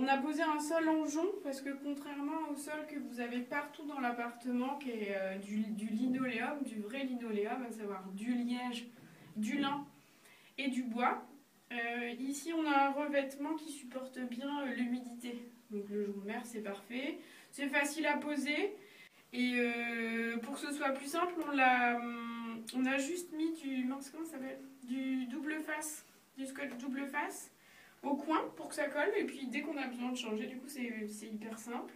On a posé un sol en jonc parce que contrairement au sol que vous avez partout dans l'appartement, qui est du linoléum, du vrai linoléum, à savoir du liège, du lin et du bois, ici on a un revêtement qui supporte bien l'humidité. Donc le jonc de mer c'est parfait, c'est facile à poser et pour que ce soit plus simple on a juste mis comment ça s'appelle, du double face, du scotch double face au coin pour que ça colle, et puis dès qu'on a besoin de changer, du coup c'est hyper simple.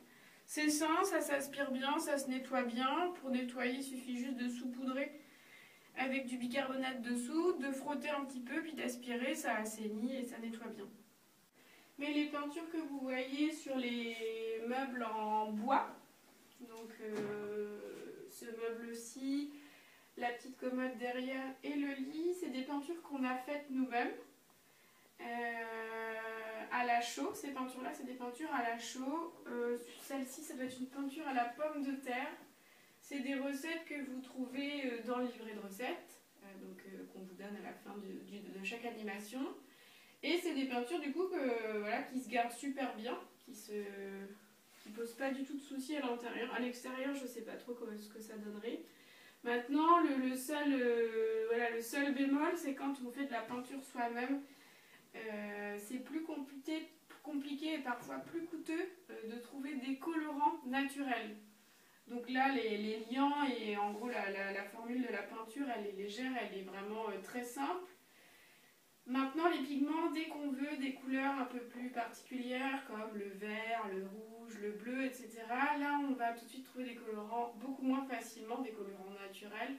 C'est sain, ça s'aspire bien, ça se nettoie bien. Pour nettoyer, il suffit juste de saupoudrer avec du bicarbonate de soude, de frotter un petit peu, puis d'aspirer, ça assainit et ça nettoie bien. Mais les peintures que vous voyez sur les meubles en bois, donc ce meuble-ci, la petite commode derrière et le lit, c'est des peintures qu'on a faites nous-mêmes. À la chaux, ces peintures-là, c'est des peintures à la chaux. Celle-ci, ça doit être une peinture à la pomme de terre. C'est des recettes que vous trouvez dans le livret de recettes, qu'on vous donne à la fin de chaque animation. Et c'est des peintures du coup qui se gardent super bien, qui posent pas du tout de soucis à l'intérieur. À l'extérieur, je sais pas trop ce que ça donnerait. Maintenant, le seul bémol, c'est quand on fait de la peinture soi-même. C'est plus compliqué et parfois plus coûteux de trouver des colorants naturels. Donc là, les liants et en gros la formule de la peinture, elle est légère, elle est vraiment très simple. Maintenant, les pigments, dès qu'on veut des couleurs un peu plus particulières comme le vert, le rouge, le bleu, etc., là on va tout de suite trouver des colorants beaucoup moins facilement, des colorants naturels,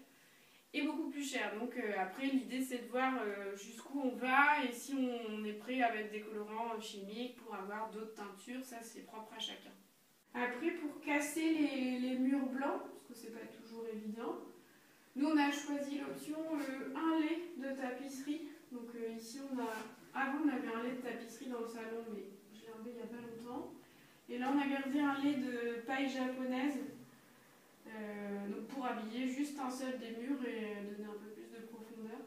et beaucoup plus cher. Donc après l'idée c'est de voir jusqu'où on va et si on est prêt à mettre des colorants chimiques pour avoir d'autres teintures, ça c'est propre à chacun. Après pour casser les murs blancs, parce que c'est pas toujours évident, nous on a choisi l'option un lait de tapisserie. Donc ici avant on avait un lait de tapisserie dans le salon, mais je l'ai enlevé il n'y a pas longtemps. Et là on a gardé un lait de paille japonaise. Donc pour habiller juste un seul des murs et donner un peu plus de profondeur.